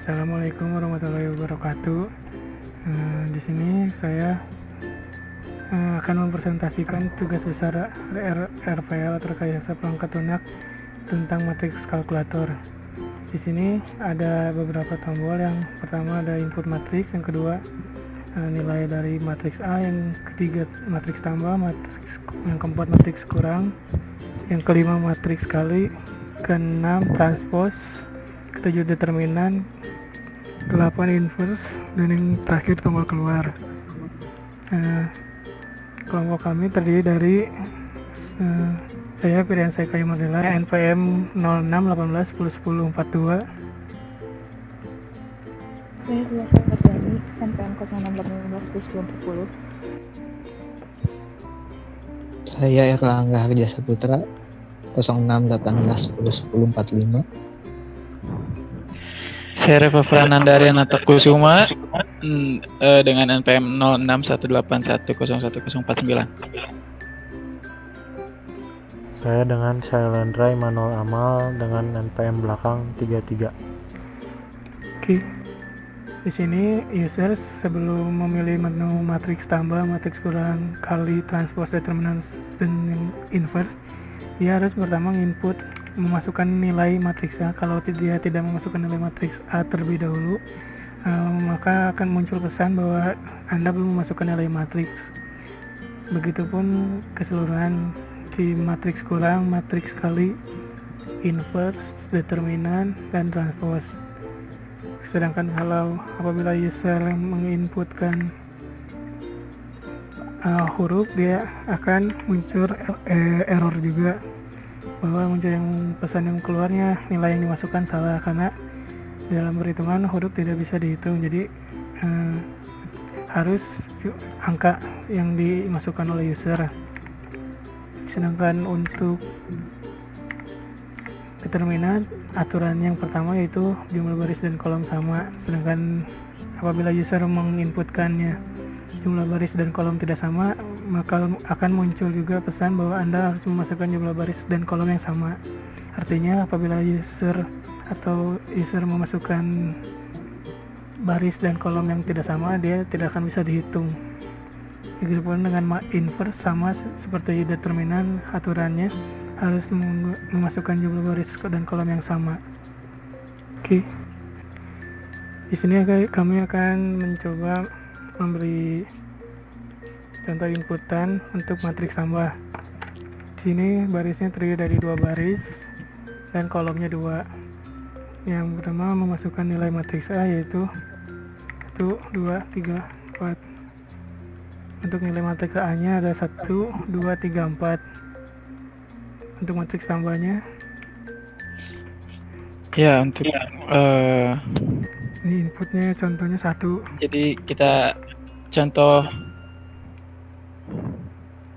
Assalamualaikum warahmatullahi wabarakatuh. Di sini saya akan mempresentasikan tugas besar RPL atau Rekayasa Perangkat Lunak tentang matriks kalkulator. Di sini ada beberapa tombol. Yang pertama ada input matriks, yang kedua nilai dari matriks A, yang ketiga matriks tambah, yang keempat matriks kurang, yang kelima matriks kali, keenam transpose, ketujuh determinan, 8 inverse, dan yang terakhir tombol keluar. Kelompok kami terdiri dari saya Pirian Kayu Mardela, NPM 0618101042. Saya Silvia Ferdiani, NPM 0618101040. Saya Erlangga Harja Saputra, 0618101045. Saya Reva Franandarian Kusuma dengan NPM 0618101049. Saya dengan Shailendra Immanuel Amal dengan NPM belakang 33. Oke. Di sini users sebelum memilih menu matriks tambah, matriks kurang, kali, transpose, determinan, dan inverse, dia harus pertama input memasukkan nilai matriks A. Kalau dia tidak memasukkan nilai matriks A terlebih dahulu, maka akan muncul pesan bahwa Anda belum memasukkan nilai matriks. Begitupun keseluruhan di matriks kurang, matriks kali, inverse, determinan, dan transpose. Sedangkan kalau apabila user menginputkan huruf, dia akan muncul error juga, bahwa muncul yang pesan yang keluarnya nilai yang dimasukkan salah, karena dalam perhitungan huruf tidak bisa dihitung. Jadi harus angka yang dimasukkan oleh user. Sedangkan untuk determinan, aturan yang pertama yaitu jumlah baris dan kolom sama. Sedangkan apabila user menginputkannya jumlah baris dan kolom tidak sama, maka akan muncul juga pesan bahwa Anda harus memasukkan jumlah baris dan kolom yang sama. Artinya apabila user memasukkan baris dan kolom yang tidak sama, dia tidak akan bisa dihitung. Begitupun dengan inverse, sama seperti determinan, aturannya harus memasukkan jumlah baris dan kolom yang sama. Oke. Di sini kami akan mencoba memberi contoh inputan untuk matriks tambah. Di sini barisnya terdiri dari 2 baris dan kolomnya 2. Yang pertama memasukkan nilai matriks A yaitu 1, 2, 3, 4. Untuk nilai matriks A-nya ada 1, 2, 3, 4. Untuk matriks tambahnya, Ya, untuk ini inputnya contohnya 1. jadi kita contoh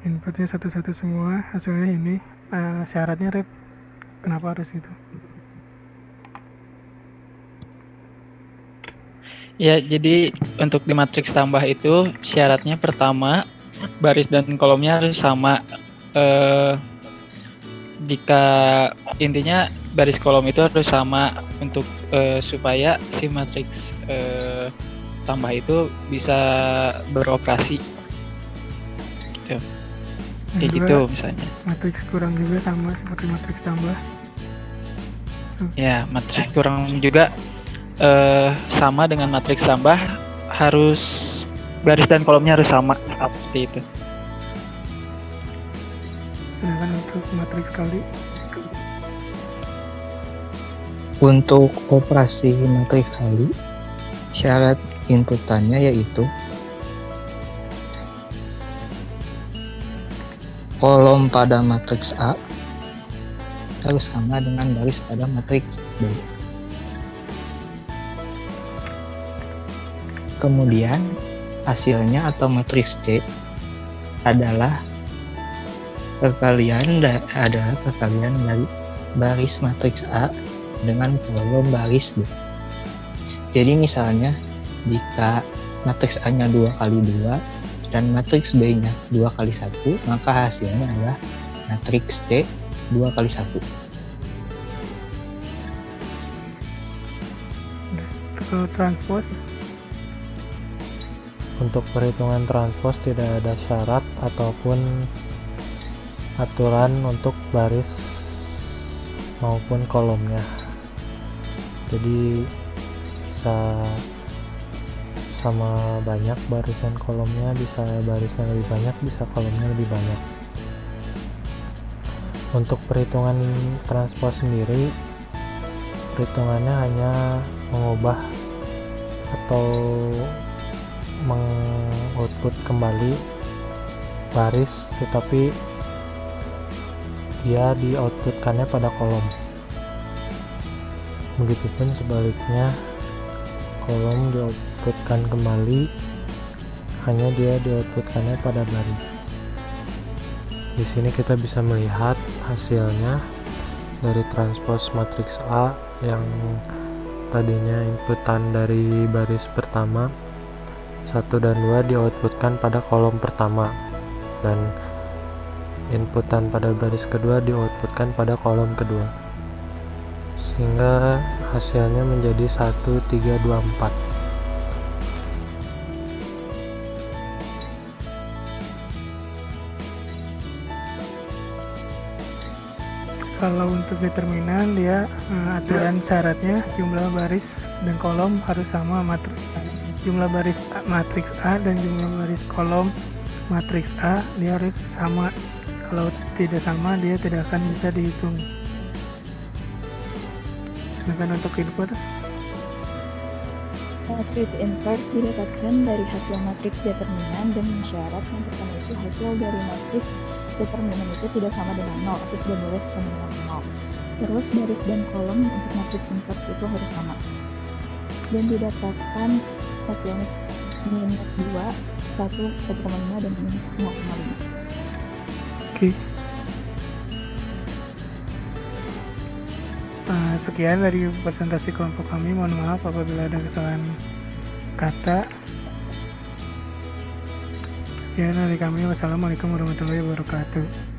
Inputnya satu-satu semua, hasilnya ini. Syaratnya Rep, kenapa harus gitu? ya, jadi untuk di matriks tambah itu syaratnya pertama baris dan kolomnya harus sama. Jika intinya baris kolom itu harus sama untuk supaya si matriks tambah itu bisa beroperasi. Gitu. Kayak gitu misalnya. Matriks kurang juga sama seperti matriks tambah. Ya, matriks kurang juga sama dengan matriks tambah, harus baris dan kolomnya harus sama seperti itu. Sedangkan untuk matriks kali, Untuk operasi matriks kali, syarat inputannya yaitu kolom pada matriks A harus sama dengan baris pada matriks B. Kemudian hasilnya atau matriks C adalah perkalian dari baris matriks A dengan kolom baris B. Jadi misalnya jika matriks A-nya 2 kali 2 dan matriks B-nya 2 kali 1, maka hasilnya adalah matriks C 2 kali 1. Kalau transpos, Untuk perhitungan transpos tidak ada syarat ataupun aturan untuk baris maupun kolomnya. Jadi bisa sama banyak baris dan kolomnya, bisa barisnya lebih banyak, bisa kolomnya lebih banyak. Untuk perhitungan transpos sendiri, perhitungannya hanya mengubah atau mengoutput kembali baris, tetapi dia di-outputkannya pada kolom. Begitupun sebaliknya, kolom di-outputkan kembali, hanya dia di-outputkannya pada baris. Di sini kita bisa melihat hasilnya dari transpos matriks A yang tadinya inputan dari baris pertama 1 dan 2 di-outputkan pada kolom pertama, dan inputan pada baris kedua di-outputkan pada kolom kedua, sehingga hasilnya menjadi 1, 3, 2, 4. kalau untuk determinan dia aturan syaratnya jumlah baris dan kolom harus sama jumlah baris matriks A dan jumlah baris kolom matriks A dia harus sama. Kalau tidak sama dia tidak akan bisa dihitung. Sedangkan untuk inverse, Matriks inverse didapatkan dari hasil matriks determinan dengan syarat yang pertama itu hasil dari matriks determinan itu tidak sama dengan 0 atau tidak boleh sama dengan 0. Terus baris dan kolom untuk matriks inverse itu harus sama. Dan didapatkan hasilnya minus 2, 1,5 dan minus 0,5. oke. Sekian dari presentasi kelompok kami. Mohon maaf apabila ada kesalahan kata. Sekian dari kami. Wassalamualaikum warahmatullahi wabarakatuh.